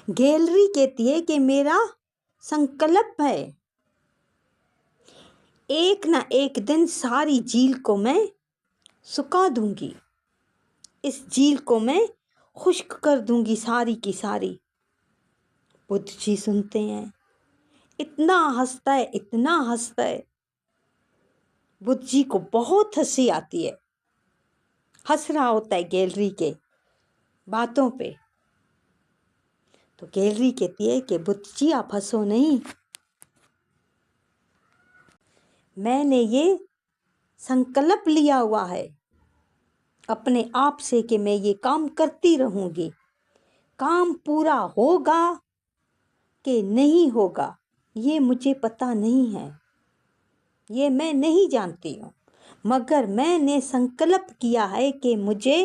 Gallery कहती है कि मेरा संकल्प है, एक ना एक दिन सारी झील को मैं सुखा दूंगी, इस झील को मैं खुश्क कर दूंगी सारी की सारी। बुद्ध जी सुनते हैं, इतना हंसता है, इतना हंसता है। बुद्ध जी को बहुत हंसी आती है, हंस रहा होता है गैलरी के बातों पे। तो गैलरी कहती है कि बुद्ध जी आप हंसो नहीं, मैंने ये संकल्प लिया हुआ है अपने आप से कि मैं ये काम करती रहूंगी। काम पूरा होगा कि नहीं होगा ये मुझे पता नहीं है, ये मैं नहीं जानती हूँ, मगर मैंने संकल्प किया है कि मुझे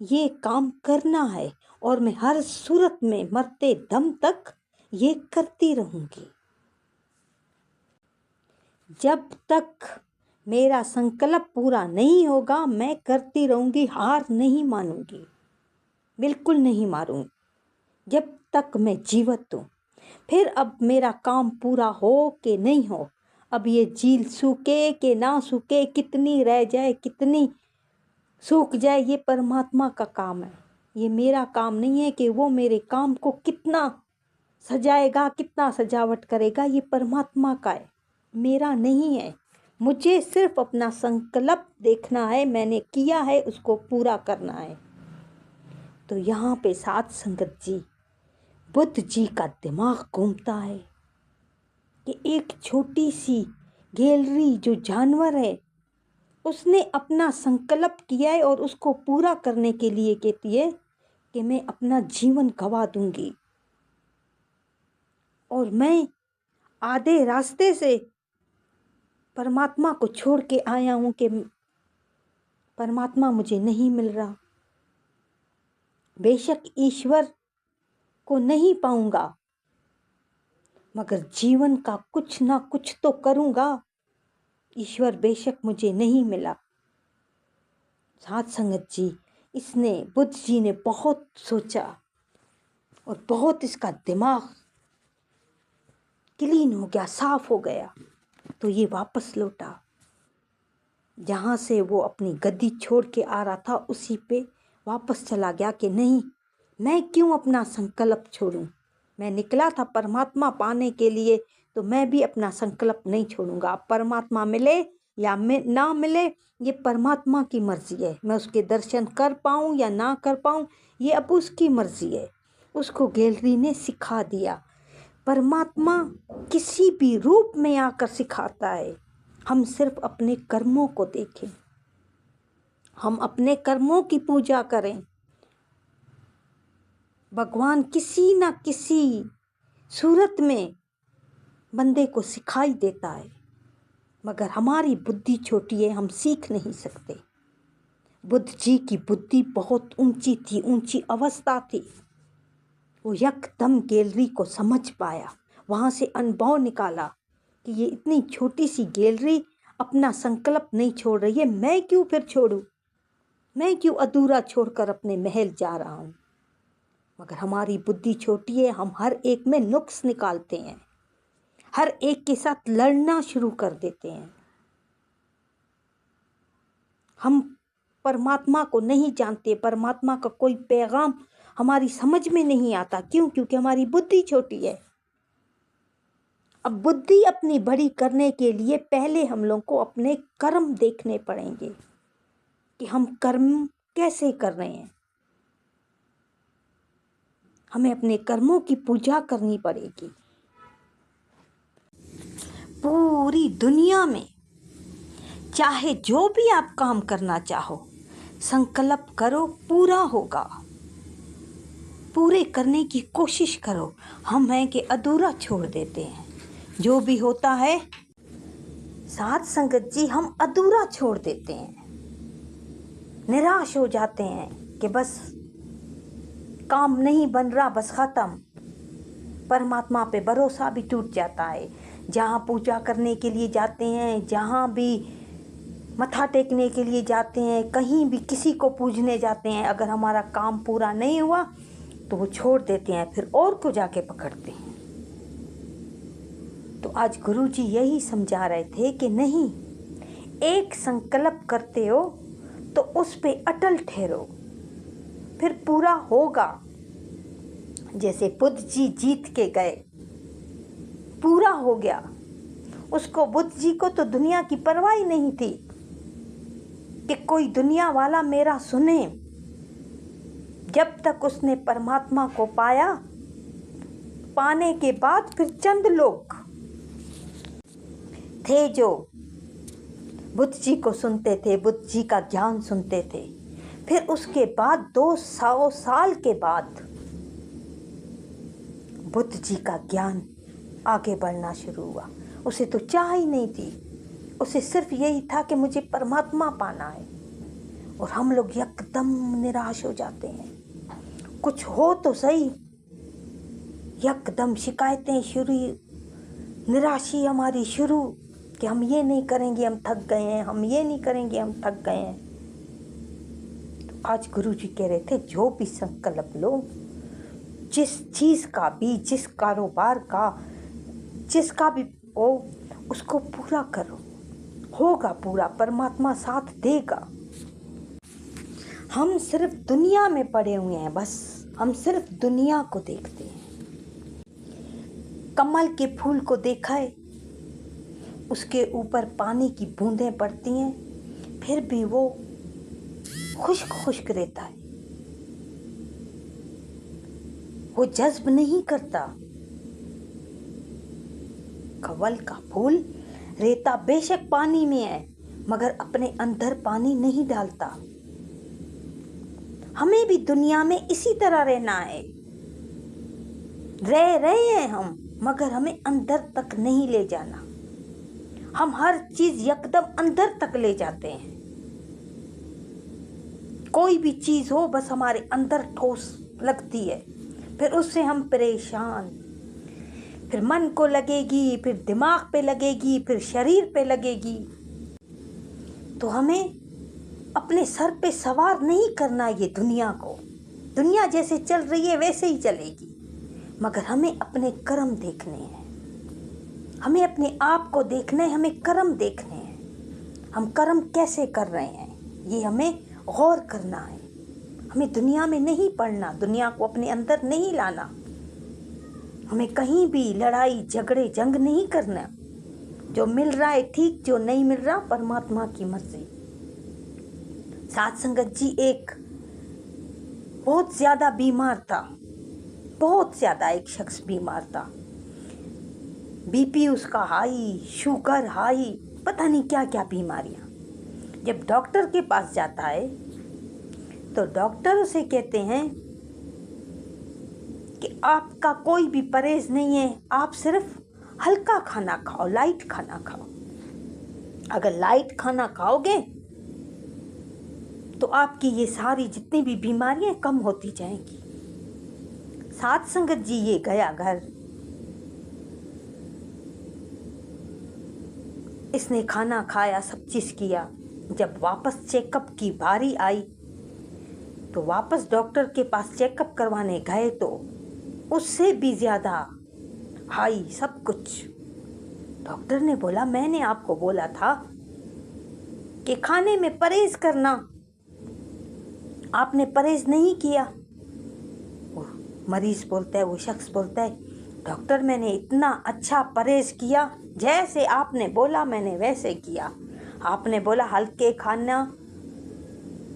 ये काम करना है और मैं हर सूरत में मरते दम तक ये करती रहूंगी। जब तक मेरा संकल्प पूरा नहीं होगा मैं करती रहूंगी, हार नहीं मानूंगी, बिल्कुल नहीं मारूंगी जब तक मैं जीवित हूँ। फिर अब मेरा काम पूरा हो कि नहीं हो, अब ये झील सूखे कि ना सूखे, कितनी रह जाए कितनी सूख जाए, ये परमात्मा का काम है। ये मेरा काम नहीं है कि वो मेरे काम को कितना सजाएगा, कितना सजावट करेगा, ये परमात्मा का है, मेरा नहीं है। मुझे सिर्फ अपना संकल्प देखना है, मैंने किया है उसको पूरा करना है। तो यहाँ पे साथ संगत जी, बुद्ध जी का दिमाग घूमता है कि एक छोटी सी गैलरी जो जानवर है उसने अपना संकल्प किया है और उसको पूरा करने के लिए कहती है कि मैं अपना जीवन गंवा दूंगी और मैं आधे रास्ते से परमात्मा को छोड़ के आया हूँ कि परमात्मा मुझे नहीं मिल रहा, बेशक ईश्वर को नहीं पाऊंगा मगर जीवन का कुछ ना कुछ तो करूंगा, ईश्वर बेशक मुझे नहीं मिला। साथ संगत जी, इसने बुद्ध जी ने बहुत सोचा और बहुत इसका दिमाग क्लीन हो गया, साफ हो गया। तो ये वापस लौटा, जहाँ से वो अपनी गद्दी छोड़ के आ रहा था उसी पे वापस चला गया कि नहीं, मैं क्यों अपना संकल्प छोड़ूं, मैं निकला था परमात्मा पाने के लिए, तो मैं भी अपना संकल्प नहीं छोड़ूंगा। अब परमात्मा मिले या ना मिले ये परमात्मा की मर्जी है, मैं उसके दर्शन कर पाऊँ या ना कर पाऊँ ये अब उसकी मर्जी है। उसको गैलरी ने सिखा दिया। परमात्मा किसी भी रूप में आकर सिखाता है, हम सिर्फ अपने कर्मों को देखें, हम अपने कर्मों की पूजा करें। भगवान किसी न किसी सूरत में बंदे को सिखाई देता है, मगर हमारी बुद्धि छोटी है, हम सीख नहीं सकते। बुद्ध जी की बुद्धि बहुत ऊंची थी, ऊंची अवस्था थी। वो यकदम गैलरी को समझ पाया, वहाँ से अनुभव निकाला कि ये इतनी छोटी सी गैलरी अपना संकल्प नहीं छोड़ रही है, मैं क्यों फिर छोड़ूं, मैं क्यों अधूरा छोड़कर अपने महल जा रहा हूँ। मगर हमारी बुद्धि छोटी है, हम हर एक में नुक्स निकालते हैं, हर एक के साथ लड़ना शुरू कर देते हैं। हम परमात्मा को नहीं जानते, परमात्मा का कोई पैगाम हमारी समझ में नहीं आता। क्यों? क्योंकि हमारी बुद्धि छोटी है। अब बुद्धि अपनी बड़ी करने के लिए पहले हम लोग को अपने कर्म देखने पड़ेंगे कि हम कर्म कैसे कर रहे हैं। हमें अपने कर्मों की पूजा करनी पड़ेगी। पूरी दुनिया में चाहे जो भी आप काम करना चाहो, संकल्प करो, पूरा होगा, पूरे करने की कोशिश करो। हम हैं कि अधूरा छोड़ देते हैं, जो भी होता है साथ संगत जी हम अधूरा छोड़ देते हैं, निराश हो जाते हैं कि बस काम नहीं बन रहा, बस ख़त्म। परमात्मा पे भरोसा भी टूट जाता है। जहाँ पूजा करने के लिए जाते हैं, जहाँ भी मत्था टेकने के लिए जाते हैं, कहीं भी किसी को पूजने जाते हैं, अगर हमारा काम पूरा नहीं हुआ तो वो छोड़ देते हैं, फिर और को जाके पकड़ते हैं। तो आज गुरुजी यही समझा रहे थे कि नहीं, एक संकल्प करते हो तो उस पे अटल ठहरो, फिर पूरा होगा। जैसे बुद्ध जी जीत के गए, पूरा हो गया। उसको, बुद्ध जी को तो दुनिया की परवाह ही नहीं थी कि कोई दुनिया वाला मेरा सुने। जब तक उसने परमात्मा को पाया, पाने के बाद फिर चंद लोग थे जो बुद्ध जी को सुनते थे, बुद्ध जी का ज्ञान सुनते थे। फिर उसके बाद 200 साल के बाद बुद्ध जी का ज्ञान आगे बढ़ना शुरू हुआ। उसे तो चाह ही नहीं थी, उसे सिर्फ यही था कि मुझे परमात्मा पाना है। और हम लोग एकदम निराश हो जाते हैं, कुछ हो तो सही, एकदम शिकायतें शुरू, निराशी हमारी शुरू कि हम ये नहीं करेंगे, हम थक गए हैं, हम ये नहीं करेंगे, हम थक गए हैं। तो आज गुरु जी कह रहे थे, जो भी संकल्प लो, जिस चीज़ का भी, जिस कारोबार का, जिसका भी हो, उसको पूरा करो, होगा पूरा, परमात्मा साथ देगा। हम सिर्फ दुनिया में पड़े हुए हैं, बस हम सिर्फ दुनिया को देखते हैं। कमल के फूल को देखा है, उसके ऊपर पानी की बूंदें पड़ती हैं, फिर भी वो खुश्क खुश्क रहता है, वो जज्ब नहीं करता। कमल का फूल रहता बेशक पानी में है, मगर अपने अंदर पानी नहीं डालता। हमें भी दुनिया में इसी तरह रहना है, रह रहे हैं हम, मगर हमें अंदर तक नहीं ले जाना। हम हर चीज एकदम अंदर तक ले जाते हैं। कोई भी चीज हो, बस हमारे अंदर ठोस लगती है, फिर उससे हम परेशान, फिर मन को लगेगी, फिर दिमाग पे लगेगी, फिर शरीर पे लगेगी। तो हमें अपने सर पे सवार नहीं करना ये दुनिया को। दुनिया जैसे चल रही है वैसे ही चलेगी, मगर हमें अपने कर्म देखने हैं, हमें अपने आप को देखना है, हमें कर्म देखने हैं। हम कर्म कैसे कर रहे हैं, ये हमें गौर करना है। हमें दुनिया में नहीं पड़ना, दुनिया को अपने अंदर नहीं लाना। हमें कहीं भी लड़ाई झगड़े जंग नहीं करना। जो मिल रहा है ठीक, जो नहीं मिल रहा परमात्मा की मर्जी। साथ संगत जी एक बहुत ज़्यादा बीमार था, बहुत ज़्यादा एक शख्स बीमार था। बीपी उसका हाई, शुगर हाई, पता नहीं क्या क्या बीमारियां। जब डॉक्टर के पास जाता है तो डॉक्टर उसे कहते हैं कि आपका कोई भी परहेज नहीं है, आप सिर्फ हल्का खाना खाओ, लाइट खाना खाओ। अगर लाइट खाना खाओगे तो आपकी ये सारी जितनी भी बीमारियां कम होती जाएंगी। साथ संगत जी ये गया घर, इसने खाना खाया, सब चीज किया। जब वापस चेकअप की बारी आई तो वापस डॉक्टर के पास चेकअप करवाने गए तो उससे भी ज्यादा हाई सब कुछ। डॉक्टर ने बोला, मैंने आपको बोला था कि खाने में परहेज करना, आपने परहेज नहीं किया। वो मरीज बोलता है, वो शख्स बोलता है, डॉक्टर मैंने इतना अच्छा परहेज किया, जैसे आपने बोला मैंने वैसे किया। आपने बोला हल्के खाना,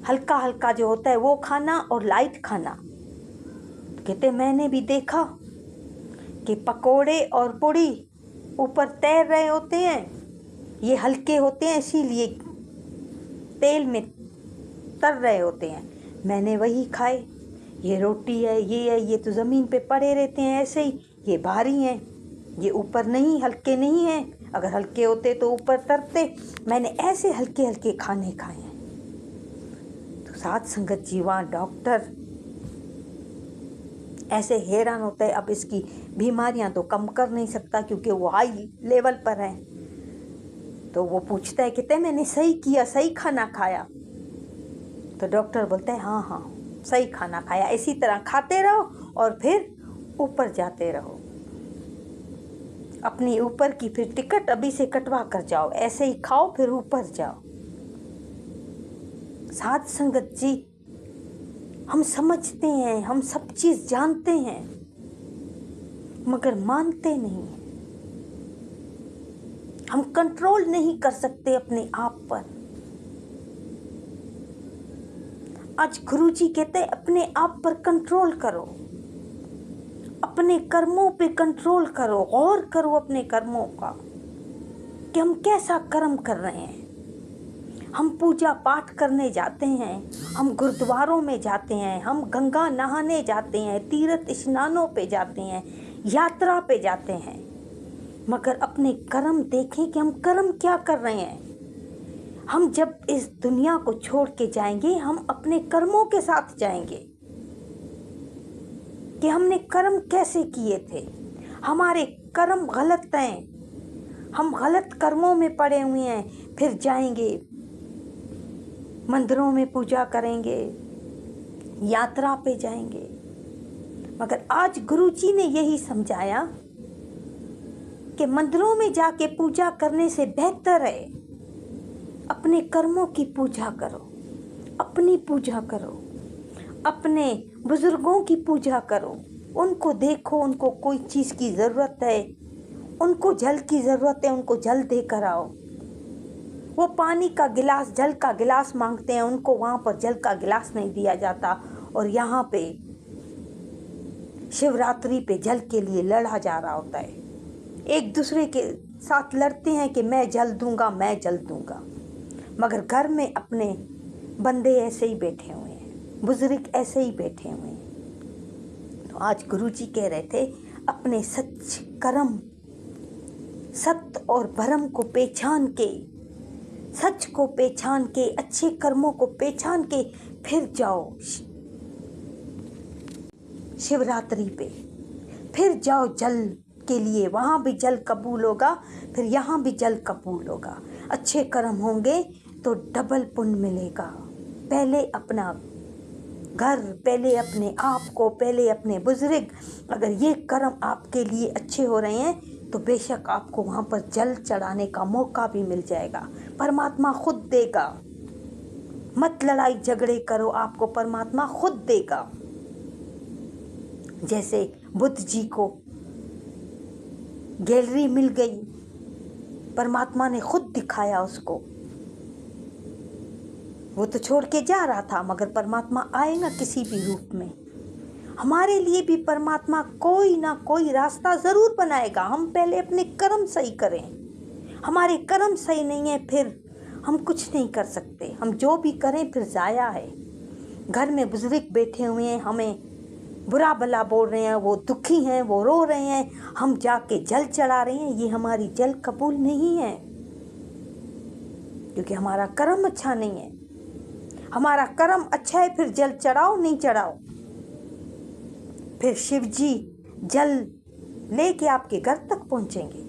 हल्का हल्का जो होता है वो खाना और लाइट खाना। कहते मैंने भी देखा कि पकोड़े और पूड़ी ऊपर तैर रहे होते हैं, ये हल्के होते हैं इसीलिए तेल में तर रहे होते हैं, मैंने वही खाए। ये रोटी है, ये तो ज़मीन पे पड़े रहते हैं ऐसे ही, ये भारी हैं, ये ऊपर नहीं, हल्के नहीं हैं। अगर हल्के होते तो ऊपर तरते, मैंने ऐसे हल्के हल्के खाने खाए हैं। तो साथ संगत जी वहाँ डॉक्टर ऐसे हैरान होता है, अब इसकी बीमारियां तो कम कर नहीं सकता क्योंकि वो हाई लेवल पर है। तो वो पूछता है, कहते मैंने सही किया, सही खाना खाया। तो डॉक्टर बोलता है हाँ हाँ सही खाना खाया, इसी तरह खाते रहो और फिर ऊपर जाते रहो। अपनी ऊपर की फिर टिकट अभी से कटवा कर जाओ, ऐसे ही खाओ फिर ऊपर जाओ। साध संगत जी, हम समझते हैं, हम सब चीज जानते हैं, मगर मानते नहीं हैं। हम कंट्रोल नहीं कर सकते अपने आप पर। आज गुरुजी कहते हैं अपने आप पर कंट्रोल करो, अपने कर्मों पे कंट्रोल करो, गौर करो अपने कर्मों का कि हम कैसा कर्म कर रहे हैं। हम पूजा पाठ करने जाते हैं, हम गुरुद्वारों में जाते हैं, हम गंगा नहाने जाते हैं, तीर्थ स्नानों पे जाते हैं, यात्रा पे जाते हैं, मगर अपने कर्म देखें कि हम कर्म क्या कर रहे हैं। हम जब इस दुनिया को छोड़ के जाएंगे, हम अपने कर्मों के साथ जाएंगे कि हमने कर्म कैसे किए थे। हमारे कर्म गलत हैं, हम गलत कर्मों में पड़े हुए हैं। फिर जाएंगे मंदिरों में पूजा करेंगे, यात्रा पे जाएंगे, मगर आज गुरुजी ने यही समझाया कि मंदिरों में जाके पूजा करने से बेहतर है अपने कर्मों की पूजा करो, अपनी पूजा करो, अपने बुजुर्गों की पूजा करो। उनको देखो, उनको कोई चीज़ की ज़रूरत है, उनको जल की ज़रूरत है, उनको जल दे कर आओ। वो पानी का गिलास, जल का गिलास मांगते हैं, उनको वहाँ पर जल का गिलास नहीं दिया जाता। और यहाँ पे शिवरात्रि पे जल के लिए लड़ा जा रहा होता है, एक दूसरे के साथ लड़ते हैं कि मैं जल दूंगा, मैं जल दूंगा, मगर घर में अपने बंदे ऐसे ही बैठे हुए हैं, बुजुर्ग ऐसे ही बैठे हुए हैं। तो आज गुरुजी कह रहे थे अपने सच कर्म, सत्य और भरम को पहचान के, सच को पहचान के, अच्छे कर्मों को पहचान के फिर जाओ शिवरात्रि पे, फिर जाओ जल के लिए, वहाँ भी जल कबूल होगा, फिर यहाँ भी जल कबूल होगा। अच्छे कर्म होंगे तो डबल पुण्य मिलेगा। पहले अपना घर, पहले अपने आप को, पहले अपने बुजुर्ग, अगर ये कर्म आपके लिए अच्छे हो रहे हैं तो बेशक आपको वहाँ पर जल चढ़ाने का मौका भी मिल जाएगा। परमात्मा खुद देगा। मत लड़ाई झगड़े करो, आपको परमात्मा खुद देगा। जैसे बुद्ध जी को गैलरी मिल गई, परमात्मा ने खुद दिखाया उसको। वो तो छोड़ के जा रहा था, मगर परमात्मा आएगा किसी भी रूप में। हमारे लिए भी परमात्मा कोई ना कोई रास्ता ज़रूर बनाएगा। हम पहले अपने कर्म सही करें। हमारे कर्म सही नहीं है फिर हम कुछ नहीं कर सकते। हम जो भी करें फिर ज़ाया है। घर में बुजुर्ग बैठे हुए हैं, हमें बुरा भला बोल रहे हैं, वो दुखी हैं, वो रो रहे हैं, हम जाके जल चढ़ा रहे हैं, ये हमारी जल कबूल नहीं है, क्योंकि हमारा कर्म अच्छा नहीं है। हमारा कर्म अच्छा है फिर जल चढ़ाओ, नहीं चढ़ाओ, फिर शिव जी जल लेके आपके घर तक पहुंचेंगे,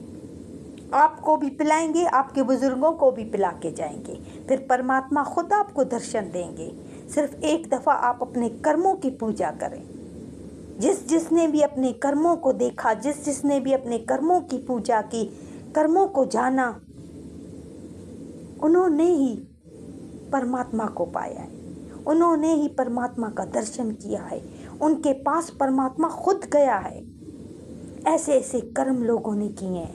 आपको भी पिलाएंगे, आपके बुजुर्गों को भी पिला के जाएंगे। फिर परमात्मा खुद आपको दर्शन देंगे। सिर्फ एक दफ़ा आप अपने कर्मों की पूजा करें। जिसने भी अपने कर्मों को देखा, जिसने भी अपने कर्मों की पूजा की, कर्मों को जाना, उन्होंने ही परमात्मा को पाया है, उन्होंने ही परमात्मा का दर्शन किया है, उनके पास परमात्मा खुद गया है। ऐसे ऐसे कर्म लोगों ने किए हैं।